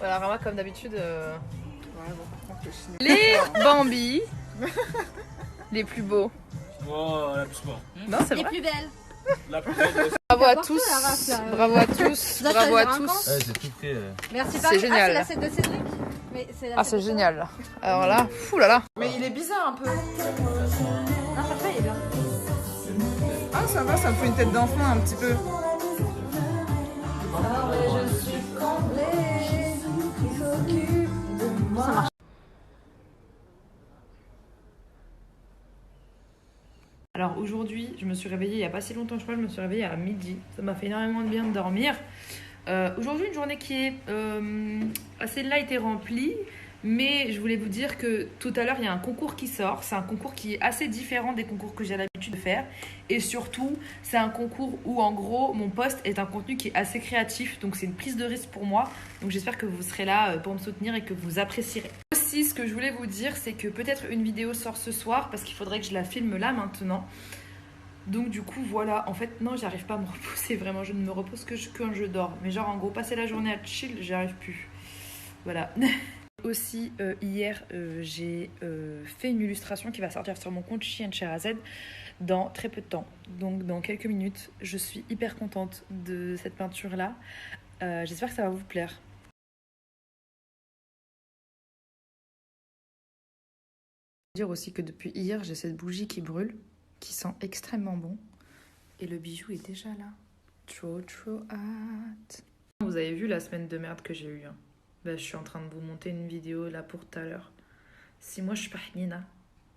Voilà, Rama, comme d'habitude. Ouais, bon, par contre, Les Bambi. Les plus beaux. Oh, la plus belle. Non, c'est Les vrai. plus belles. La plus belle. Bravo à N'importe tous. la race, là. Bravo à tous. Là, Bravo à t'as tous. Ouais, c'est tout prêt. Merci C'est Paris. génial. Ah, c'est la scène de Cédric. Mais c'est la Ah, scène c'est de génial. Alors là, fou là là. Mais il est bizarre un peu. Non, franchement, il est bien. Ah, ça va, ça me fait une tête d'enfant un petit peu. Ça marche. Alors aujourd'hui, je me suis réveillée il n'y a pas si longtemps, je crois, je me suis réveillée à midi. Ça m'a fait énormément de bien de dormir. Aujourd'hui, une journée qui est assez light et remplie. Mais je voulais vous dire que tout à l'heure, il y a un concours qui sort. C'est un concours qui est assez différent des concours que j'ai l'habitude de faire. Et surtout, c'est un concours où, en gros, mon post est un contenu qui est assez créatif. Donc, c'est une prise de risque pour moi. Donc, j'espère que vous serez là pour me soutenir et que vous apprécierez. Aussi, ce que je voulais vous dire, c'est que peut-être une vidéo sort ce soir parce qu'il faudrait que je la filme là maintenant. Donc du coup voilà, en fait non, j'arrive pas à me reposer, vraiment je ne me repose que quand je dors. Mais genre en gros passer la journée à chill, j'y arrive plus. Voilà. Aussi hier j'ai fait une illustration qui va sortir sur mon compte Sherazade dans très peu de temps. Donc dans quelques minutes, je suis hyper contente de cette peinture là. J'espère que ça va vous plaire. Dire aussi que depuis hier j'ai cette bougie qui brûle, qui sent extrêmement bon. Et le bijou est déjà là. Trop hâte. Vous avez vu la semaine de merde que j'ai eue. Hein. Ben, je suis en train de vous monter une vidéo là pour tout à l'heure. Si moi je suis pas hnina,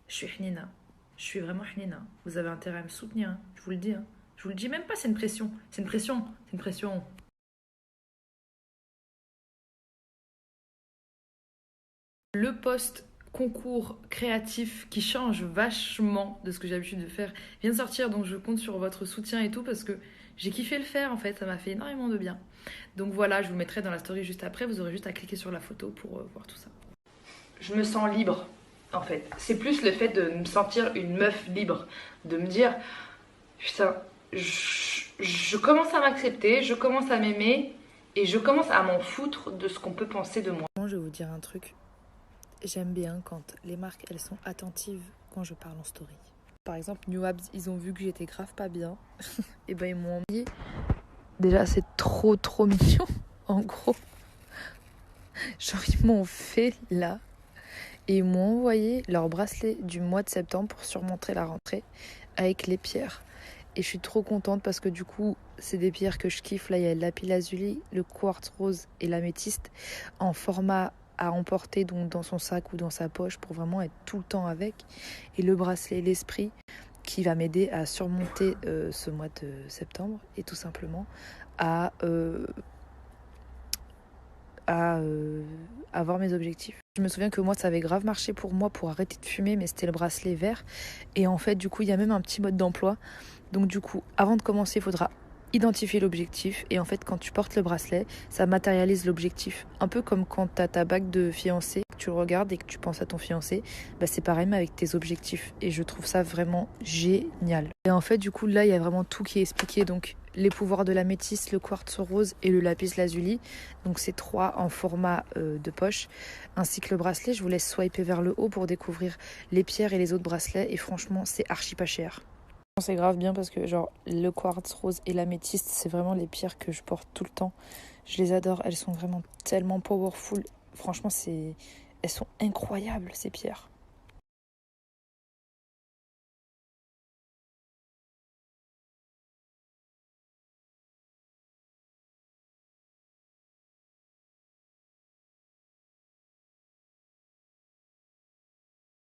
je suis hnina. Je suis vraiment hnina. Vous avez intérêt à me soutenir, hein. Je vous le dis. Hein. Je vous le dis même pas, c'est une pression. C'est une pression. C'est une pression. Le post concours créatif qui change vachement de ce que j'ai l'habitude de faire vient de sortir, donc je compte sur votre soutien et tout parce que j'ai kiffé le faire en fait, ça m'a fait énormément de bien. Donc voilà, je vous mettrai dans la story juste après, vous aurez juste à cliquer sur la photo pour voir tout ça. Je me sens libre en fait, c'est plus le fait de me sentir une meuf libre, de me dire putain, je commence à m'accepter, je commence à m'aimer et je commence à m'en foutre de ce qu'on peut penser de moi. Je vais vous dire un truc. J'aime bien quand les marques, elles sont attentives quand je parle en story. Par exemple, New Abs, ils ont vu que j'étais grave pas bien. Et ben ils m'ont envoyé. Déjà, c'est trop mignon, en gros. Genre, ils m'ont fait là. Et ils m'ont envoyé leur bracelet du mois de septembre pour surmonter la rentrée avec les pierres. Et je suis trop contente parce que du coup, c'est des pierres que je kiffe. Là, il y a le lapis-lazuli, le quartz rose et l'améthyste en format à emporter donc dans son sac ou dans sa poche pour vraiment être tout le temps avec. Et le bracelet l'esprit qui va m'aider à surmonter ce mois de septembre et tout simplement à avoir mes objectifs. Je me souviens que moi ça avait grave marché pour moi pour arrêter de fumer, mais c'était le bracelet vert et en fait du coup il y a même un petit mode d'emploi. Donc du coup avant de commencer il faudra identifier l'objectif et en fait quand tu portes le bracelet ça matérialise l'objectif, un peu comme quand tu as ta bague de fiancé, que tu le regardes et que tu penses à ton fiancé, bah c'est pareil mais avec tes objectifs et je trouve ça vraiment génial. Et en fait du coup là il y a vraiment tout qui est expliqué, donc les pouvoirs de l'améthyste, le quartz rose et le lapis-lazuli, donc c'est 3 en format de poche, ainsi que le bracelet. Je vous laisse swiper vers le haut pour découvrir les pierres et les autres bracelets et franchement c'est archi pas cher. C'est grave bien parce que genre le quartz rose et l'améthyste c'est vraiment les pierres que je porte tout le temps. Je les adore, elles sont vraiment tellement powerful. Franchement elles sont incroyables ces pierres.